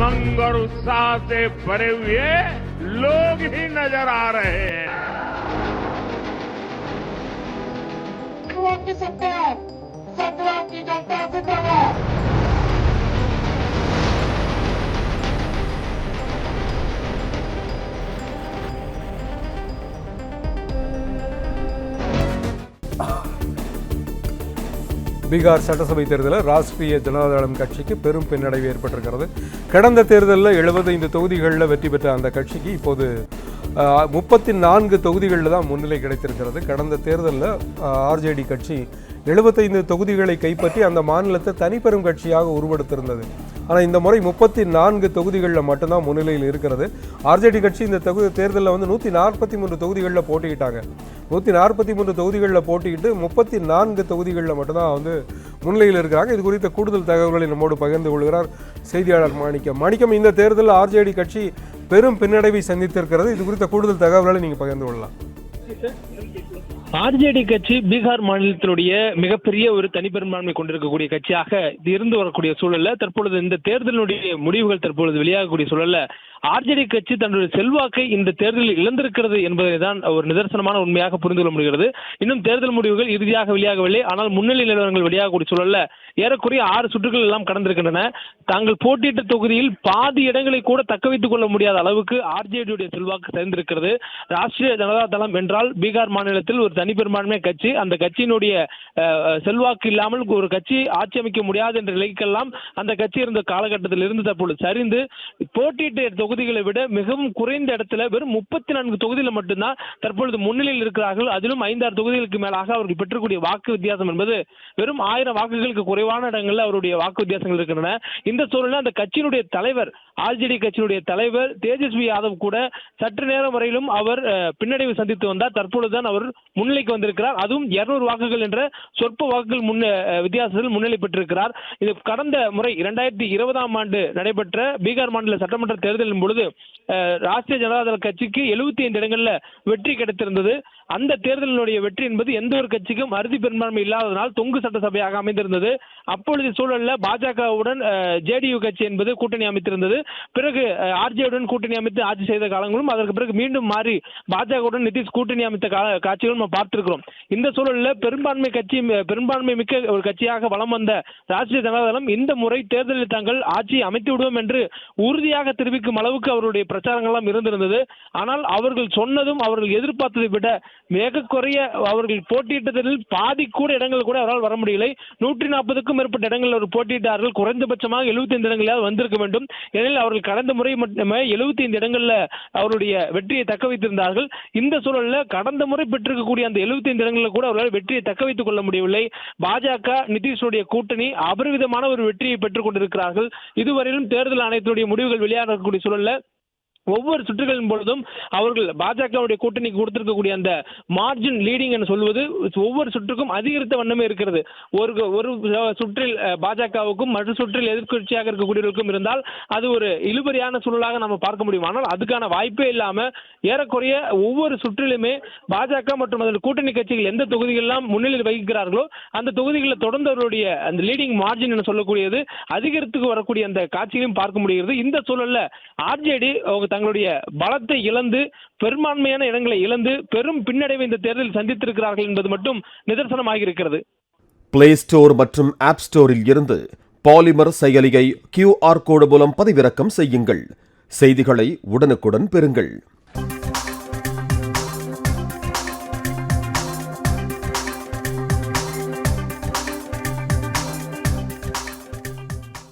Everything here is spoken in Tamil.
उमंग और उत्साह से भरे हुए लोग ही नजर आ रहे हैं। सत्ता की जनता जिंदाबाद। பீகார் சட்டசபை தேர்தலில் ராஷ்டிரிய ஜனதா தளம் கட்சிக்கு பெரும் பின்னடைவு ஏற்பட்டிருக்கிறது. கடந்த தேர்தலில் 75 தொகுதிகளில் வெற்றி பெற்ற அந்த கட்சிக்கு இப்போது 34 தொகுதிகளில் தான் முன்னிலை கிடைத்திருக்கிறது. கடந்த தேர்தலில் ஆர்ஜேடி கட்சி 75 தொகுதிகளை கைப்பற்றி அந்த மாநிலத்தை தனிப்பெரும் கட்சியாக உருவெடுத்திருந்தது. ஆனால் இந்த முறை 34 தொகுதிகளில் மட்டும்தான் முன்னிலையில் இருக்கிறது. ஆர்ஜேடி கட்சி இந்த தேர்தலில் 143 தொகுதிகளில் போட்டிக்கிட்டாங்க. 143 தொகுதிகளில் போட்டிக்கிட்டு 34 தொகுதிகளில் மட்டும்தான் முன்னிலையில் இருக்கிறாங்க. இது குறித்த கூடுதல் தகவல்களை நம்மோடு பகிர்ந்து கொள்கிறார் செய்தியாளர் மாணிக்கம். இந்த தேர்தலில் ஆர்ஜேடி கட்சி பெரும் பின்னடைவை சந்தித்திருக்கிறது. இது குறித்த கூடுதல் தகவல்களை நீங்கள் பகிர்ந்து கொள்ளலாம். ஆர்ஜேடி கட்சி பீகார் மாநிலத்தினுடைய மிகப்பெரிய ஒரு தனிப்பெரும்பான்மை கொண்டிருக்கக்கூடிய கட்சியாக இருந்து வரக்கூடிய சூழல்ல தற்பொழுது இந்த தேர்தலினுடைய முடிவுகள் தற்பொழுது வெளியாகக்கூடிய சூழல்ல ஆர்ஜேடி கட்சி தன்னுடைய செல்வாக்கை இந்த தேர்தலில் இழந்திருக்கிறது என்பதை தான் ஒரு நிதர்சனமான உண்மையாக புரிந்து கொள்ள முடிகிறது. இன்னும் தேர்தல் முடிவுகள் இறுதியாக வெளியாகவில்லை. ஆனால் முன்னிலை நிலவரங்கள் வெளியாகக்கூடிய சூழல்ல ஏறக்குறைய 6 சுற்றுகள் எல்லாம் கடந்திருக்கின்றன. தாங்கள் போட்டியிட்ட தொகுதியில் பாதி இடங்களை கூட தக்க வைத்துக் கொள்ள முடியாத அளவுக்கு ஆர்ஜேடியுடைய செல்வாக்கு சேர்ந்திருக்கிறது. ராஷ்டிரிய ஜனதா தளம் என்றால் பீகார் மாநிலத்தில் ஒரு தனிப்பெரும்பான்மை கட்சி. அந்த கட்சியினுடைய செல்வாக்கு இல்லாமல் ஒரு கட்சி ஆட்சி அமைக்க முடியாது என்ற நிலைக்கெல்லாம் அந்த கட்சி இருந்த காலகட்டத்தில் இருந்து தற்பொழுது சரிந்து போட்டியிட்ட தொகுதிகளை விட மிகவும் குறைந்த இடத்துல வெறும் 34 தொகுதியில் மட்டும்தான் தற்பொழுது முன்னிலையில் இருக்கிறார்கள். அதிலும் 5-6 தொகுதிகளுக்கு மேலாக அவர்கள் பெற்றக்கூடிய வாக்கு வித்தியாசம் என்பது வெறும் 1000 வாக்குகளுக்கு குறைவான இடங்களில் அவருடைய வாக்கு வித்தியாசங்கள் இருக்கின்றன. இந்த சூழலில் அந்த கட்சியினுடைய தலைவர் ஆர்ஜேடி கட்சியினுடைய தலைவர் தேஜஸ்வி யாதவ் கூட சற்று நேரம் வரையிலும் அவர் பின்னடைவு சந்தித்து வந்தார். தற்பொழுதுதான் அவர் முன்னிலைக்கு வந்திருக்கிறார். அதுவும் 200 வாக்குகள் என்ற சொற்ப வாக்குகள் வித்தியாசத்தில் முன்னிலை பெற்றிருக்கிறார். இது கடந்த முறை 2020ஆம் ஆண்டு நடைபெற்ற பீகார் மாநில சட்டமன்ற தேர்தலின் பொழுது ராஷ்டிரிய ஜனதா தள கட்சிக்கு 75 இடங்கள்ல வெற்றி கிடைத்திருந்தது. அந்த தேர்தலினுடைய வெற்றி என்பது எந்த ஒரு கட்சிக்கும் அறுதி பெரும்பான்மை இல்லாததனால் தொங்கு சட்டசபையாக அமைந்திருந்தது. அப்பொழுது சூழல்ல பாஜகவுடன் ஜேடியு கட்சி என்பது கூட்டணி அமைத்திருந்தது. பிறகு ஆர்ஜேடியுடன் கூட்டணி அமைத்து ஆட்சி செய்த காலங்களும் அதற்கு பிறகு மீண்டும் மாறி பாஜகவுடன் நிதிஷ் கூட்டணி அமைத்த காட்சிகளும் நம்ம பார்த்திருக்கிறோம். இந்த சூழலில் பெரும்பான்மை மிக்க ஒரு கட்சியாக வலம் வந்த ராஷ்டிரிய ஜனதா தளம் இந்த முறை தேர்தலில் தாங்கள் ஆட்சி அமைத்து விடுவோம் என்று உறுதியாக தெரிவிக்கும் அளவுக்கு அவருடைய பிரச்சாரங்கள்லாம் இருந்திருந்தது. ஆனால் அவர்கள் சொன்னதும் அவர்கள் எதிர்பார்த்ததை விட மிக குறைய அவர்கள் போட்டியிட்டதில் பாதி கூட இடங்கள் கூட அவரால் வர முடியலை. 140க்கும் மேற்பட்ட இடங்கள் அவர் போட்டியிட்டார்கள். குறைந்தபட்சமாக 75 இடங்களாவது வந்திருக்க வேண்டும். ஏனெனில் அவர்கள் கடந்த முறை மட்டுமே 75 இடங்கள்ல அவருடைய வெற்றியை தக்க வைத்திருந்தார்கள். இந்த சூழலில் கடந்த முறை பெற்றிருக்கக்கூடிய அந்த 75 இடங்களில் கூட அவர்களால் வெற்றியை தக்க வைத்துக் கொள்ள முடியவில்லை. பாஜக நிதிஷுடைய கூட்டணி அபரிவிதமான ஒரு வெற்றியை பெற்றுக் கொண்டிருக்கிறார்கள். இதுவரையிலும் தேர்தல் ஆணையத்தினுடைய முடிவுகள் வெளியாகக்கூடிய சூழல்ல ஒவ்வொரு சுற்றுகளின் பொழுதும் அவர்கள் பாஜகவுடைய கூட்டணிக்கு கொடுத்திருக்கக்கூடிய அந்த மார்ஜின் லீடிங் என்று சொல்வது ஒவ்வொரு சுற்றுக்கும் அதிகரித்த வண்ணமே இருக்கிறது. ஒரு சுற்றில் பாஜகவுக்கும் மற்ற சுற்றில் எதிர்கட்சியாக இருக்கக்கூடியவர்களுக்கும் இருந்தால் அது ஒரு இழுபறியான சூழலாக நம்ம பார்க்க முடியும். ஆனால் அதுக்கான வாய்ப்பே இல்லாம ஏறக்குறைய ஒவ்வொரு சுற்றிலுமே பாஜக மற்றும் அதன் கூட்டணி கட்சிகள் எந்த தொகுதிகளெல்லாம் முன்னிலையில் வகிக்கிறார்களோ அந்த தொகுதிகளில் தொடர்ந்து அவருடைய அந்த லீடிங் மார்ஜின் என்று சொல்லக்கூடியது அதிகரித்து வரக்கூடிய அந்த காட்சிகளையும் பார்க்க முடிகிறது. இந்த சூழல்ல ஆர்ஜேடி தங்களுடைய பலத்தை இழந்து பெரும்பான்மையான இடங்களை இழந்து பெரும் பின்னடைவை இந்த தேர்தலில் சந்தித்திருக்கிறார்கள் என்பது மட்டும் நிதர்சனமாக இருக்கிறது. பிளே ஸ்டோர் மற்றும் ஆப் ஸ்டோரில் இருந்து பாலிமர் செயலியை QR கோடு மூலம் பதிவிறக்கம் செய்யுங்கள். செய்திகளை உடனுக்குடன் பெறுங்கள்.